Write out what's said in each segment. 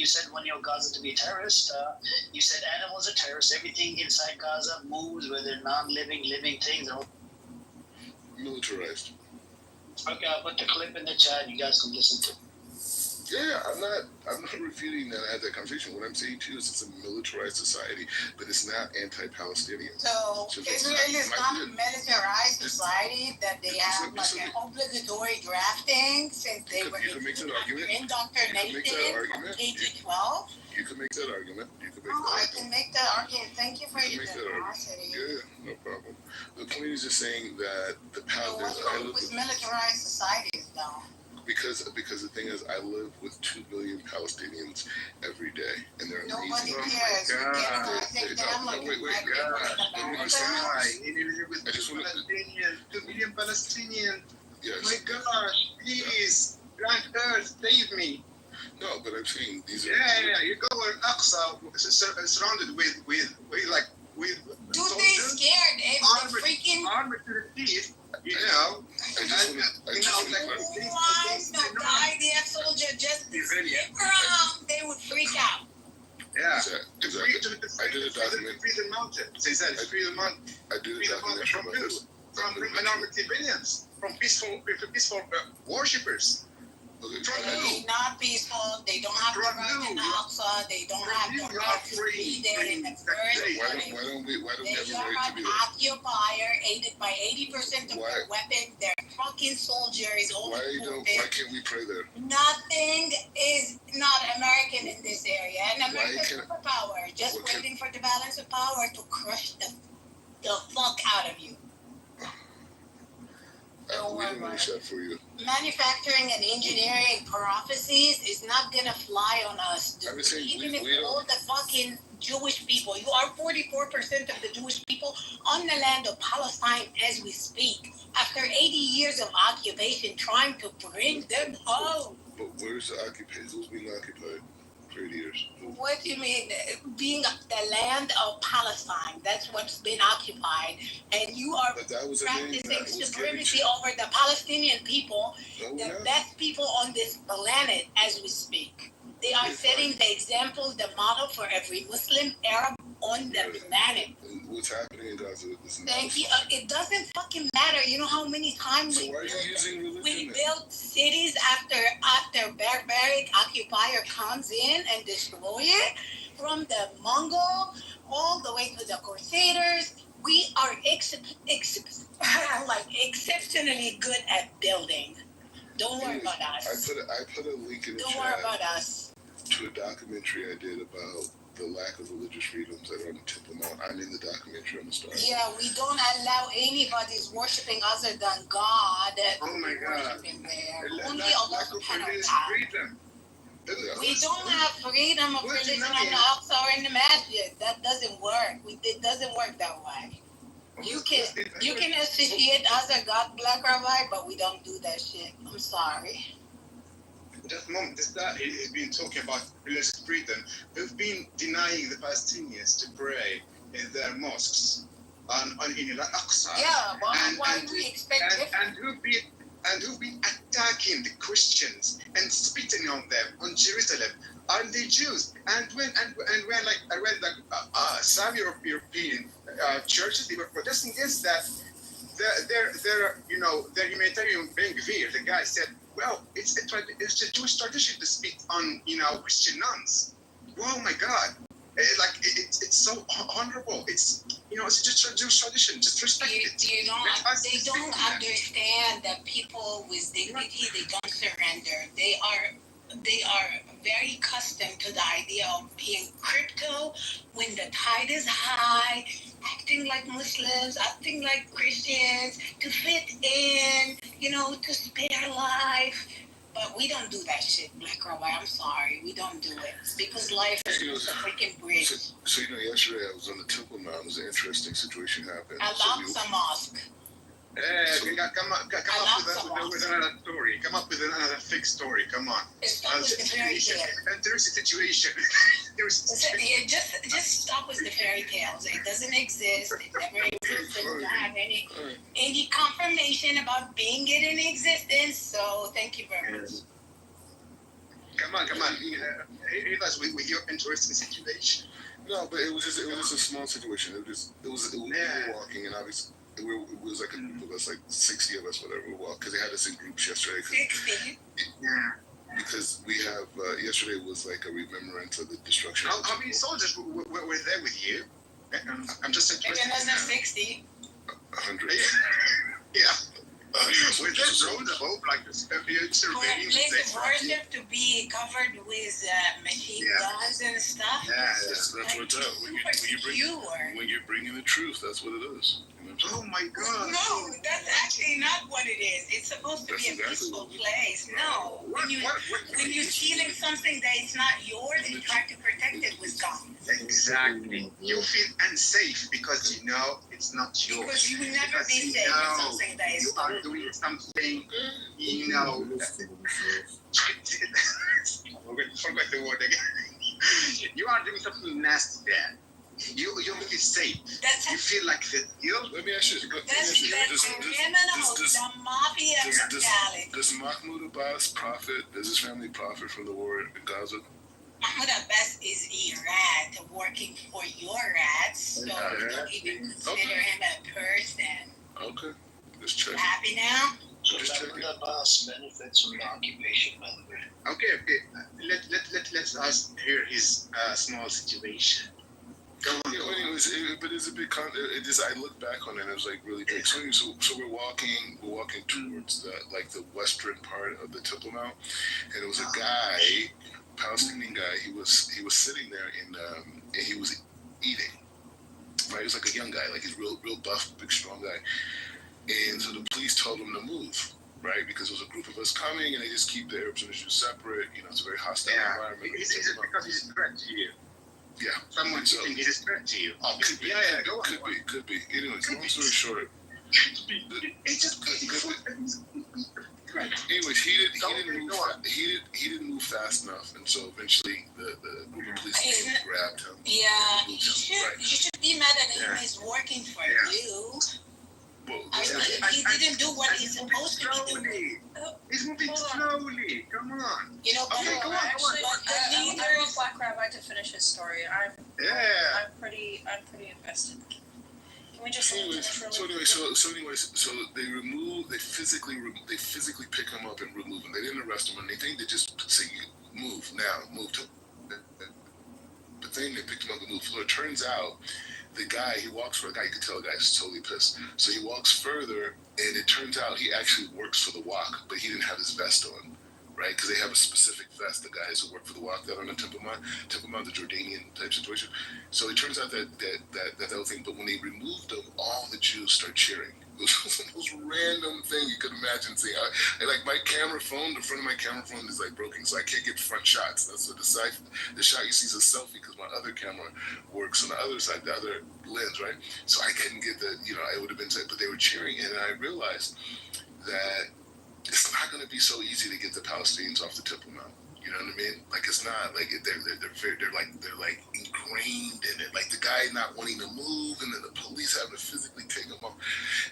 you said one your Gaza to be a terrorist. You said animals are terrorists. Everything inside Gaza moves, whether non-living, living things. Militarized. Okay, I'll put the clip in the chat. You guys can listen to it. Yeah, I'm not refuting that I had that conversation. What I'm saying too is it's a militarized society, but it's not anti-Palestinian. So Israel is not a militarized society that they have like an obligatory drafting since they were indoctrinated from K to 12. You can make that argument. I can make that argument. Thank you for your generosity. Yeah, no problem. The point is just saying that the power. What's wrong with militarized societies, though? Because the thing is, I live with 2 billion Palestinians every day, and they're amazing. Nobody cares. Wait. I just want to. 2 million Palestinians. Yes. My gosh, please, grant Earth, save me. No, but I'm saying these are. Yeah. You go in Aqsa, surrounded with Do they scared? If the freaking armored to the teeth. You know, IDF soldier just they would freak out. Yeah. Exactly. I did a document. Free the mountain. They said free the mountain. I did a document from minority civilians, from peaceful worshippers. It's not peaceful. They don't have the right in Aqsa. They don't have the right to be there in the first place. Why don't we have a right to be there? Occupier, aided by 80% of their weapons. Their fucking soldiers. Why can't we pray there? Nothing is not American in this area. And America's superpower, just waiting for the balance of power to crush the fuck out of you. We didn't wish that for you. Manufacturing and engineering prophecies is not gonna fly on us. Even if all the fucking Jewish people, you are 44% of the Jewish people on the land of Palestine as we speak. After 80 years of occupation, trying to bring them home. But where's the occupation? Who's being occupied for 80 years? What do you mean? Being the land of Palestine, that's what's been occupied. And you are practicing supremacy over the Palestinian people, the best people on this planet as we speak. They are setting the example, the model for every Muslim, Arab on the planet. What's happening in Gaza? Thank you. It doesn't fucking matter. You know how many times we built cities after barbaric occupier comes in and destroy it? From the Mongol all the way to the Crusaders, we are exceptionally good at building. Don't worry about us. I put a link in the chat. Don't worry about us. To a documentary I did about the lack of religious freedoms that are on the Temple Mount. I'm in the documentary on the Star. Yeah, we don't allow anybody's worshiping other than God. Oh my God. There. Only Allah subhanahu wa ta'ala. We don't have freedom of religion on the Aqsa or in the masjid. That doesn't work. It doesn't work that way. You can associate other God, Black Rabbi, but we don't do that shit. I'm sorry. This guy has been talking about religious freedom. They've been denying the Palestinians to pray in their mosques in Al-Aqsa. Yeah, why do we expect and who've been attacking the Christians and spitting on them on Jerusalem are the Jews. And when like I read some European churches, they were protesting against that. Their humanitarian Ben Gvir, the guy said, well, it's a Jewish tradition to spit on Christian nuns. Oh my God! It's so honorable. It's just a Jewish tradition. Just respect it. They don't understand that people with dignity, they don't surrender. They are very accustomed to the idea of being crypto when the tide is high, acting like Muslims, acting like Christians, to fit in, to spare life. But we don't do that shit, Black Rabbi. I'm sorry. We don't do it. Because life is a freaking bridge. So yesterday I was on the Temple Mount. It was an interesting situation happened. Al-Aqsa Mosque. Come up with another story. Come up with another fake story. Come on. Stop with the fairy tales. There's a situation. Just stop with the fairy tales. It doesn't exist. It never existed. We don't have any confirmation about being it in existence. So thank you very much. Come on. Hit us with your interesting situation. No, but it was just a small situation. We were walking, and obviously it was like a group of us, like 60 of us, whatever we walked, because they had us in groups yesterday. 60. Yeah. Because we have yesterday was like a remembrance of the destruction. How many soldiers were there with you? I'm just interested. Maybe another 60. 100. Yeah. With that drones above, like the surveying. Place of worship to be covered with machine guns and stuff. Yeah. That's what it's at. When you're bringing the truth, that's what it is. You know what I'm Oh my God. No, that's actually not what it is. It's supposed to be a peaceful place. No. When you're stealing something that is not yours, you try to protect it with guns. Exactly. You feel unsafe because you know it's not yours. Because you will never be safe with something that is you are doing something, you know. Forgot the word again. You are doing something nasty there. You feel safe. You feel like the guilt. Let me ask you. That's criminal. The mafia mentality. Does Mahmoud Abbas profit? Does his family profit from the war in Gaza? Mahmoud Abbas is a rat working for your rats, so you don't even consider him a person. Okay, just check. Happy now? Mahmoud Abbas benefits from the occupation, by the way. Okay. Let's us hear his small situation. Go on. But it's a big. I look back on it, and it was like really big. So we're walking towards the western part of the Temple Mount, and it was a guy, Palestinian guy. He was sitting there and he was eating. Right, he was like a young guy, like he's real buff, big, strong guy. And so the police told him to move, right? Because there was a group of us coming, and they just keep the Arabs and the Jews separate. You know, it's a very hostile environment. Is it because he's a threat to you? Yeah. Someone think he's a threat to you? Could be. Go on. Could be. Anyways, long story short. It's just Anyways, he didn't move fast enough, and so eventually the group of police came and grabbed him. Yeah, you should be mad at him. He's working for you. Well, he didn't do what he's supposed to be doing. He's moving slowly. Come on. You know, Okay, go on. the I want Black Rabbi to finish his story. I'm pretty invested. Can we just So they physically pick him up and remove him. They didn't arrest him or anything. They just say, move to the thing. They picked him up and moved. So it turns out the guy, he walks for a guy, you can tell the guy's totally pissed. So he walks further, and it turns out he actually works for the walk, but he didn't have his vest on, right? Because they have a specific vest, the guys who work for the walk that are on the Temple Mount, the Jordanian type situation. So it turns out that whole thing, but when they removed him, all the Jews start cheering. It was the most random thing you could imagine seeing. Like my camera phone, the front of my camera phone is like broken, so I can't get front shots. That's what the shot you see is a selfie because my other camera works on the other side, the other lens, right? So I couldn't get it would have been said, but they were cheering, and I realized that it's not going to be so easy to get the Palestinians off the Temple Mount. You know what I mean? Like it's not like they're like ingrained in it. Like the guy not wanting to move, and then the police having to physically take him off.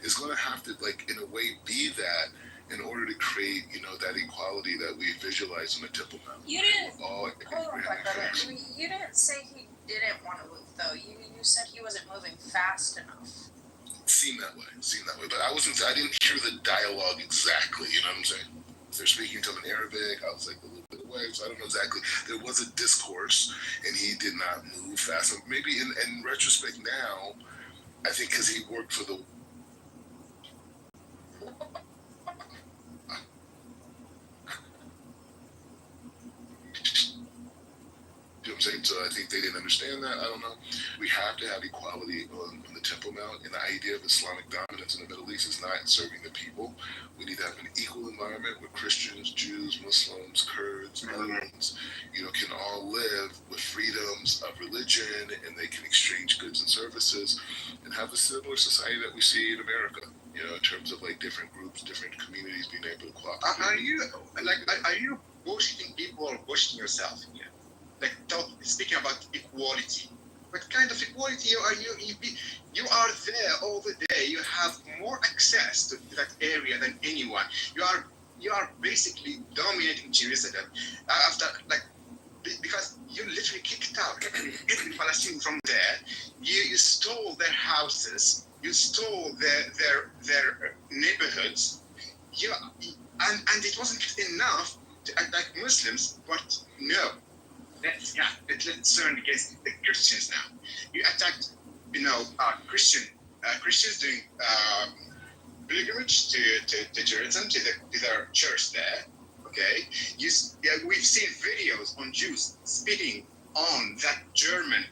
It's going to have to, like, in a way, be that in order to create, that equality that we visualize on the Temple Mount. You didn't. Hold on, You didn't say he didn't want to move, though. You said he wasn't moving fast enough. Seemed that way, but I didn't hear the dialogue exactly. You know what I'm saying? They're speaking to him in Arabic. I was like a little bit away, so I don't know exactly. There was a discourse, and he did not move fast enough. Maybe in retrospect now, I think because he worked for the. You know what I'm saying? So I think they didn't understand that. I don't know. We have to have equality on the Temple Mount, and the idea of Islamic dominance in the Middle East is not serving the people. We need to have an equal environment where Christians, Jews, Muslims, Kurds, Armenians, can all live with freedoms of religion, and they can exchange goods and services, and have a similar society that we see in America. In terms of like different groups, different communities being able to cooperate. Are you bullshitting people or bullshitting yourself here? Like speaking about equality. What kind of equality are you? You are there all the day. You have more access to that area than anyone. You are you are basically dominating Jerusalem after because you literally kicked out every Palestinian from there. You stole their houses. You stole their neighborhoods. You and it wasn't enough to attack Muslims, but no. Let's turn against the Christians now. You attacked, Christians doing pilgrimage to Jerusalem, to their church there. Okay, we've seen videos on Jews spitting on that German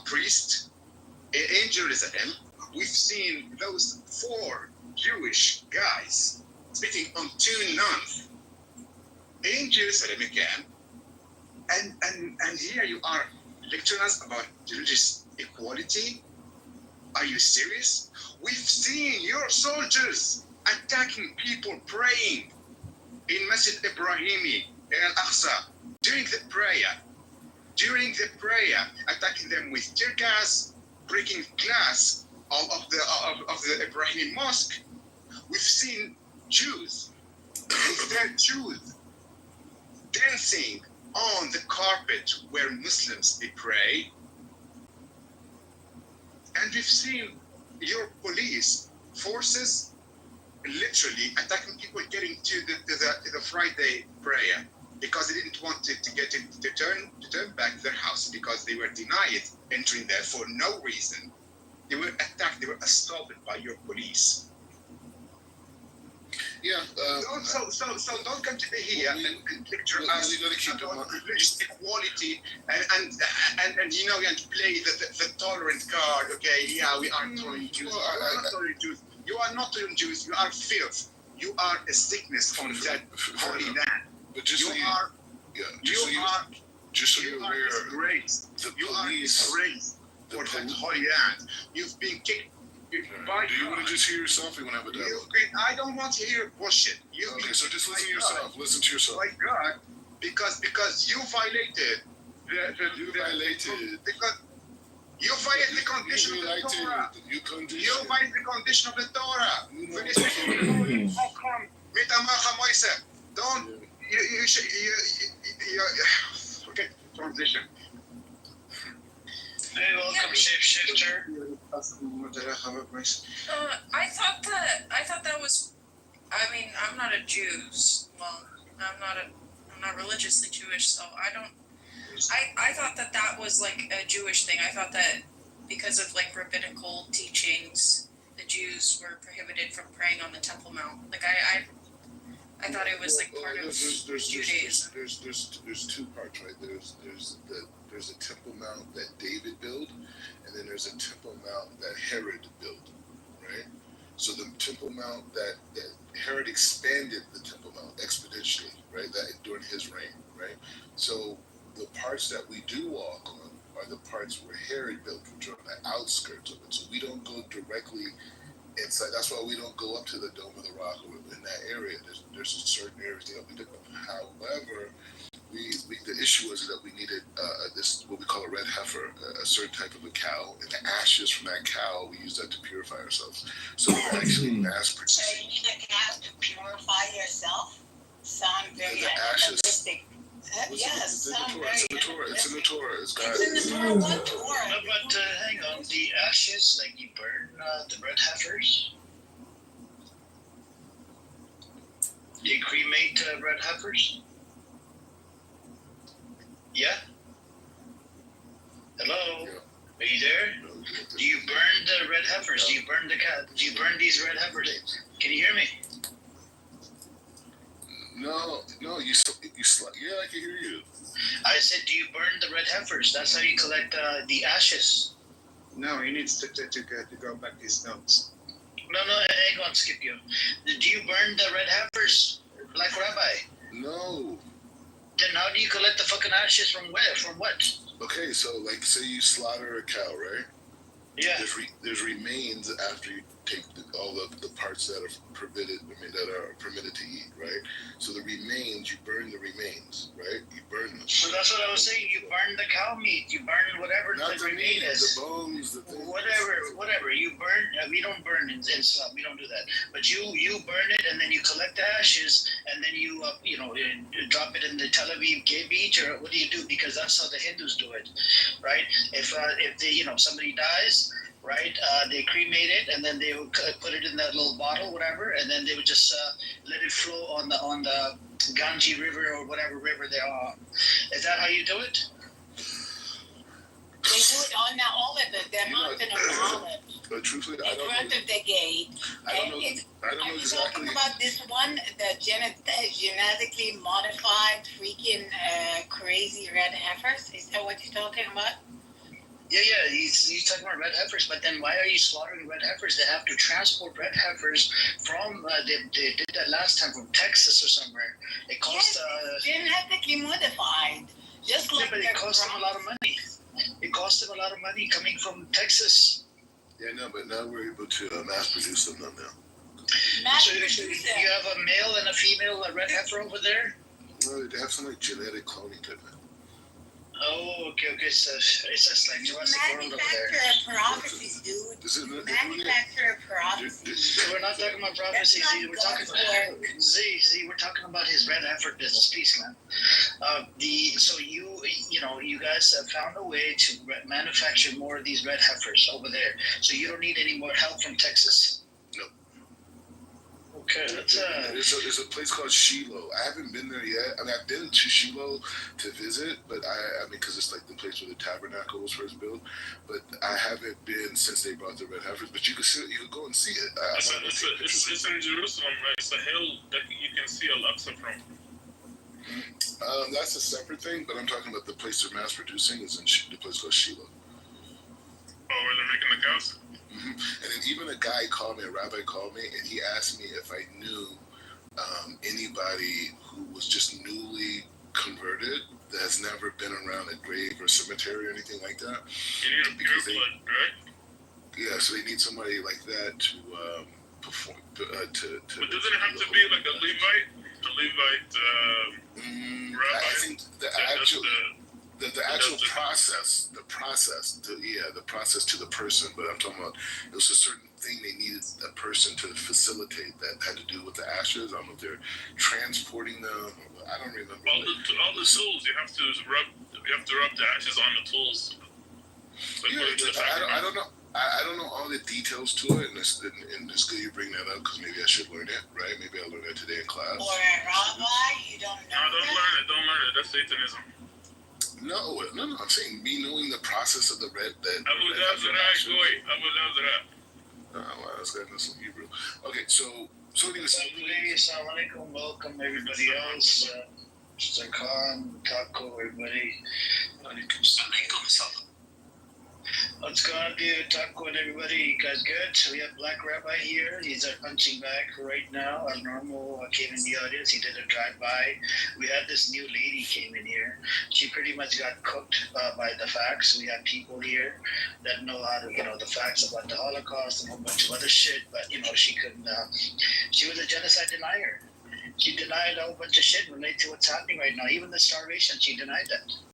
priest in Jerusalem. We've seen those 4 Jewish guys spitting on 2 nuns in Jerusalem again. And here you are lecturing us about religious equality. Are you serious? We've seen your soldiers attacking people praying in Masjid Ibrahimi in Al-Aqsa during the prayer, attacking them with tear gas, breaking glass of the Ibrahimi mosque. We've seen Jews dancing on the carpet where Muslims they pray. And we've seen your police forces literally attacking people getting to the Friday prayer because they didn't want to turn back to their house because they were denied entering there for no reason. They were attacked, they were assaulted by your police. Yeah. So don't come to here and lecture us about religious equality and play the tolerant card. Okay, yeah, we are tolerant Jews. You are not tolerant Jews. You are not tolerant Jews. You are filth. You are a sickness on that holy land. But just so you're aware, disgraced. You are disgraced for that holy land. You've been kicked. Do you want to just hear yourself or you want to have a dialogue? I don't want to hear bullshit. Okay, so just listen to yourself. Listen to yourself. My God, because you violated because you violated the condition of the Torah. You violated the condition of the Torah. Don't forget transition. Hey, welcome, shapeshifter. I thought that was. I mean, I'm not a Jew. Well, I'm not religiously Jewish, so I don't. I thought that was like a Jewish thing. I thought that because of like rabbinical teachings, the Jews were prohibited from praying on the Temple Mount. Like I thought it was like part of Judaism. There's 2 parts, right? There's a Temple Mount that David built, and then there's a Temple Mount that Herod built, right? So the Temple Mount that Herod expanded the Temple Mount exponentially, right? That during his reign, right? So the parts that we do walk on are the parts where Herod built, which are on the outskirts of it. So we don't go directly inside. That's why we don't go up to the Dome of the Rock or in that area. There's a certain areas that we do. However, the issue was that we needed this what we call a red heifer, a certain type of a cow, and the ashes from that cow we use that to purify ourselves. So we're actually mass producing. So you need a cow to purify yourself? Sound very animalistic. Yes, it's in the Torah. It's in the Torah. It's in the Torah. What Torah? No, but hang on, the ashes, like you burn the red heifers? You cremate red heifers? Yeah? Hello? Yeah. Are you there? Do you burn the red heifers? Do you burn do you burn these red heifers? Can you hear me? No, you yeah, I can hear you. I said, do you burn the red heifers? That's how you collect the ashes. No, he needs to go back his notes. No, hang on, Scipio. Do you burn the red heifers like Rabbi? No. Then how do you collect the fucking ashes from where? From what? Okay, so like say you slaughter a cow, right? Yeah. There's remains after take all of the parts that are permitted. I mean, that are permitted to eat, right? So the remains, you burn the remains, right? You burn them. So that's what I was saying. You burn the cow meat. You burn whatever Not the the remain meat, is. the bones, the things. Whatever. You burn. We don't burn in slum. We don't do that. But you burn it, and then you collect the ashes, and then you drop it in the Tel Aviv gay beach, or what do you do? Because that's how the Hindus do it, right? If they somebody dies, right? They cremate it, and then they would put it in that little bottle, whatever, and then they would just let it flow on the Ganges River or whatever river they are. Is that how you do it? They do it on the olive, the mountain of the olive. But truthfully, In I don't front know. of the gate. I don't know. I don't Are know you exactly. talking about this one, the genetically modified freaking crazy red heifers? Is that what you're talking about? Yeah, he's talking about red heifers, but then why are you slaughtering red heifers? They have to transport red heifers from, they did that last time from Texas or somewhere. It cost, Yes, genetically modified. Just like but it cost them a lot of money. It cost them a lot of money coming from Texas. Yeah, no, but now we're able to mass produce them now. Mass So you producer. have a male and a female red heifer over there? No, they have some like genetic cloning type thing. Oh, okay. So it's just like Jurassic World over there. Manufacturer prophecies, dude. This is Manufacturer prophecies. So we're not talking about prophecy, That's Z. not We're talking God's about work. Z. We're talking about his red heifer business, please, man. So you guys have found a way to manufacture more of these red heifers over there. So you don't need any more help from Texas. No. Okay, that's There's a place called Shiloh. I haven't been there yet. I mean, I've been to Shiloh to visit, but I mean, because it's like the place where the tabernacle was first built. But I haven't been since they brought the red heifers. But you could go and see it. It's in Jerusalem, right? It's a hill that you can see Al-Aqsa from. That's a separate thing, but I'm talking about the place they're mass producing is in the place called Shiloh. Oh, where they're making the cows? And then even a rabbi called me, and he asked me if I knew anybody who was just newly converted that has never been around a grave or cemetery or anything like that. You need a pure blood, right? Yeah, so they need somebody like that to perform. But doesn't it have to be like a Levite? Rabbi? I think the actual process to the person, but I'm talking about it was a certain thing they needed a person to facilitate that had to do with the ashes. I don't know if they're transporting them. I don't remember. All the tools you have to rub the ashes on the tools. I don't know. I don't know all the details to it, and it's good you bring that up because maybe I should learn it, right? Maybe I'll learn that today in class. Or a rabbi, you don't know. No, don't learn it. That's Satanism. No. I'm saying me knowing the process of the red. Abu Oh, wow, this guy knows some Hebrew. Okay, so anyway, Assalamu alaikum. Welcome everybody else. Mr. Khan, Taco, everybody. What's going on, dude? Taco and everybody. You guys good? So we have Black Rabbi here. He's our punching bag right now. Our normal came in the audience. He did a drive-by. We had this new lady came in here. She pretty much got cooked by the facts. We have people here that know how to, the facts about the Holocaust and a whole bunch of other shit. But, she couldn't. She was a genocide denier. She denied a whole bunch of shit related to what's happening right now. Even the starvation, she denied that.